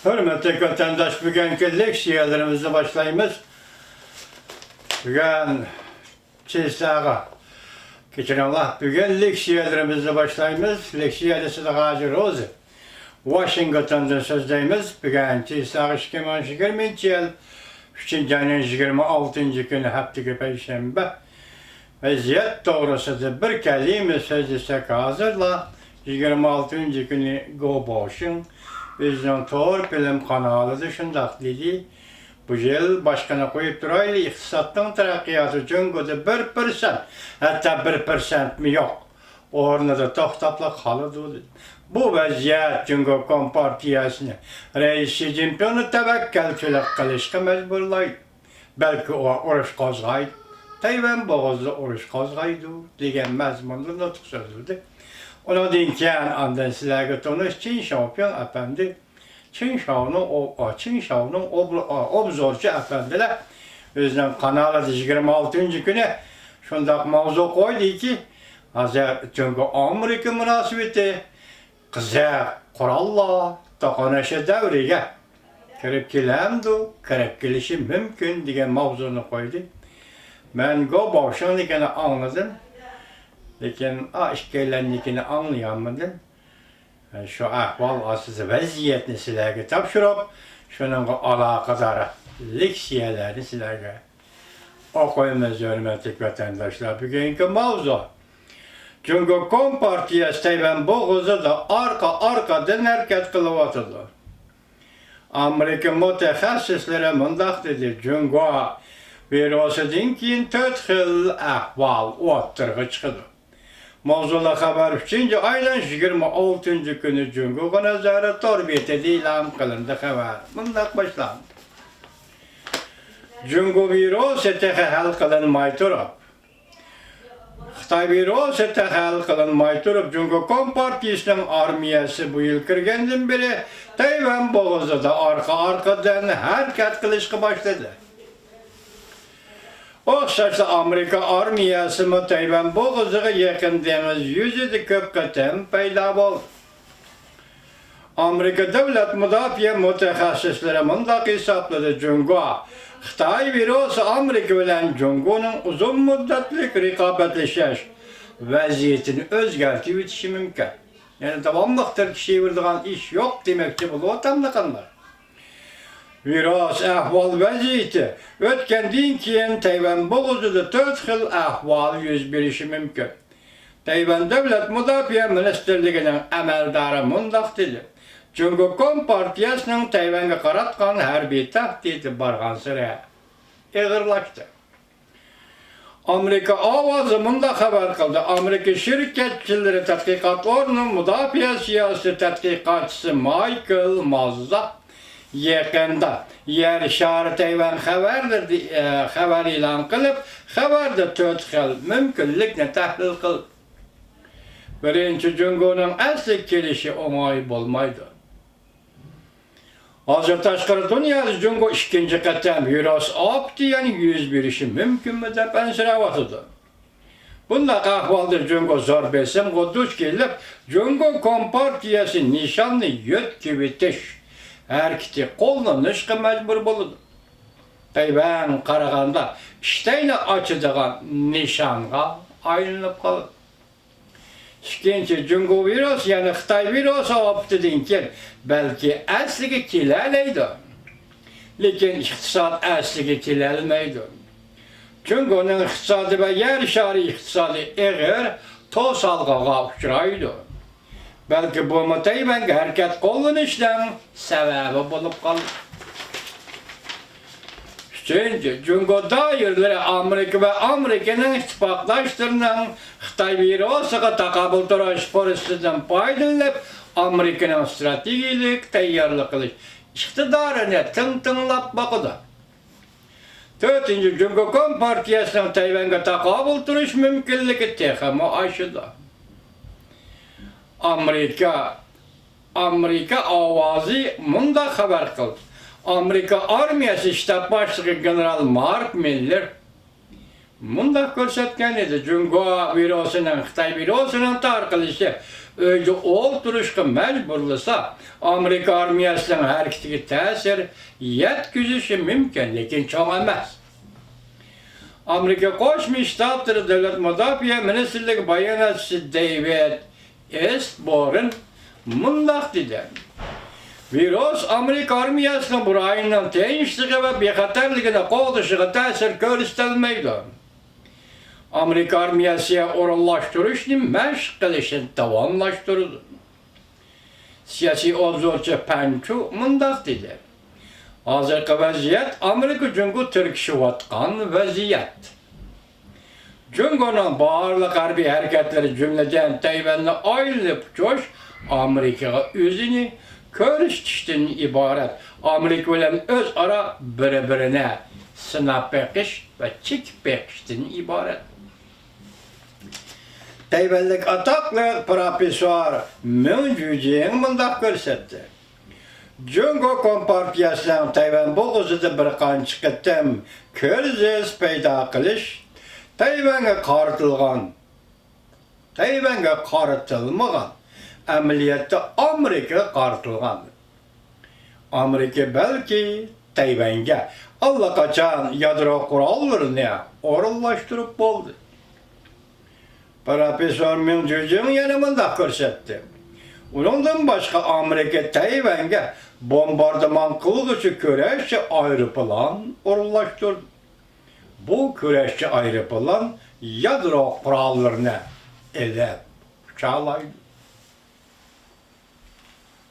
Hürmetli vatandaş, bugünkü leksiyalarımızı başlayımız. Bugün çizsağa. Geçen Allah, bugün leksiyalarımızı başlayımız. Leksiyası da Gazi Rozi. Washington'dan sözdeyimiz. Bugün çizsağa 2020 yıl 3. ayının 26. günü hafta Perşembe. Vaziyet doğrusudur. Bir kelime söz istek hazırla. 26. günü Go Boş'un Vizyon Tor Bilim kanalıdır. Şundak dedi. Bu yıl başkana koyup duraylı iktisatın terakkiyatı için de 1%, hatta 1% mi yok. Orada da tohtapla kalıdı. Bu vaziyet çünkü Kompartiyasını Reis Xi Jinping'i tevekkelçilik kılışka mecburlaydı. Belki o oruç kozgaydı. Tayvan boğazlı oruç kozgaydı degen mezmunlu nutuk sözüldü. Ona dinken andan sizlerge tanış Çin şampiyon efendi, Çin Şao'nun obzorcu efendiler özünün kanalı 26. güne şundak mavzu koydu ki çünkü Amerika münasebeti kıza kuralla takanaşı devrige kirip kilemdi, kirip kilişi mümkün diye mavzunu koydu. Ben Go Boşan'dakini anladım. Lakin işgallenlikini anlayamadım. Şu ahval asısı vaziyetini sizlerge tapşırıp, şunun alakadar leksiyelerini sizlerge okuyumuz hürmetli vatandaşlar. Bugünkü mavzu. Çünkü Kompartiyası Tayvan boğazı da arkadan hareket kılıvatıdır. Amerika mütehassisleri mındak dedi. Çünkü virüsüden keyin 4 xil ahval o'ttirg'i chiqdi. Mavzula xabar 3. aydan 26. günü Cumhuriyet nazorat torbiyeti e'lon qilindi xabar. Mundaq boshlandi. Cumhuriyet hal qilinmay turib, Xitoy virusi hal qilinmay turib, Cumhuriyet Kompartiyasining armiyasi bu yil kirgandan beri Tayvan bo'g'izida arkadan harakat qilishga boshladi. O'xshashda Amerika armiyasi Tayvan bo'g'oziga yaqin dengiz yuzida ko'p qatam paydo bo'ldi. Amerika davlat mudofaa mutaxassislari mundaq hisobladi. Xitoy virusi Amerika bilan Jungo'ning uzun muddatli raqobatlashish vaziyatini o'zgartirib o'tishi mumkin. Ya'ni davomli tirkishaveradigan ish yo'q demoqchi bo'lyapti. Virus ahval vaziyeti o'tgandan keyin Tayvan bo'g'izida 4 xil ahval yuz berishi mumkin. Tayvan davlat mudofaa ministrligining amaldori mundaq dedi. Çünkü Kompartiyasining Tayvanga qaratgan harbiy tahdidi borgan sari og'irlashdi. Amerika ovozi mundaq xabar qildi. Amerika shirkatchilari tadqiqotlarning mudofaa siyosiy tadqiqotchisi Michael Mossa yaqinda yer shari Tayvan xabar e'lon qilib, xabarda 4 xil mumkinlikni tahlil qildi. Birinchi, Jungo'ning asli kelishi o'ng'ay bo'lmaydi. Hozir tashqari dunyoda Jungo ikkinchi qatam virus optiyani yuz berishi mumkinmi deb ansirayotir. Bundaq ahvolda Jungo zo'r besimga duch kelib, Jungo Kompartiyasi nishonni yo'tkib etish harakati qo'llanishga majbur bo'ldi. Tayvan qaraganda ishtayni ochadigan nishonga aylanib qoldi. Ikkinchi, Jungo virus, ya'ni Xitoy virusi optidan keyin balki asliga kelalaydi. Lekin iqtisod asliga kelolmaydi. Jungoning iqtisodi va yer shari iqtisodi og'ir to'salg'iga uchraydi. Belki bu Tayvanga harakat qo'llanishdan sababi bo'lib qoldi. Üçüncü, Jungo doiralari Amerika va Amerikaning ittifoqdoshlarining Xitoy virusiga taqobil turish fursatidan foydalanib, Amerikaning strategik tayyorlik qilish iqtidorini tinglab boqdi. To'rtinchi, Jungo Kompartiyasining Tayvanga taqobil turish mumkinligi texmi oshdi. Amerika ovozi mundaq xabar qildi. Amerika armiyasi shtab boshlig'i general Mark Miller mundaq ko'rsatgan edi. Jungo virusining Xitoy virusining tarqalishi öyle olturuşqa mecburlasa, Amerika armiyasının hareketiga ta'sir yetkizişi mümkün, lekin çoğ emas. Amerika Qo'shma Shtatlar Davlat Mudofaa Ministrligi bayonotchisi David Estborn mundaq dedi. Virus Amerika armiyasının burayının tinchliği ve bexatarligini qo'g'dishiga ta'sir ko'rsatilmaydi. Amerika armiyasiga o'rinlashtirishni mashq qilishni davomlashtirdi. Siyosiy obzorchi Panchu mundaq dedi. Hozirgi vaziyat Amerika Jungo tirkishayotgan vaziyat. Jungoning barliq harbiy harakatlari jumladan Tayvanni aylanib jo'sh Amerikaga o'zini ko'rsatishdan iborat. Amerika bilan o'zaro bir-birini sinab beqish va chekib beqishdan iborat. Tayvanlik atoqli professor Meng Jujing mundaq ko'rsatdi. Jungo Kompartiyasining Tayvan bo'g'izida bir qancha qitim ko'rsiz paydo qilish Tayvanga qaratilmagan, amaliyotda Amerika qaratilgan. Amerika balki Tayvanga allaqachon yadro qurollarini o'rinlashtirib bo'ldi. Professor Meng Jujing yana mundaq ko'rsatdi. Undan boshqa Amerika Tayvanga bombardimon qilg'uchi kurashchi aeroplan o'rinlashtirdi. Bu kurashchi aeroplan yadro qurollarini elib uçalaydı.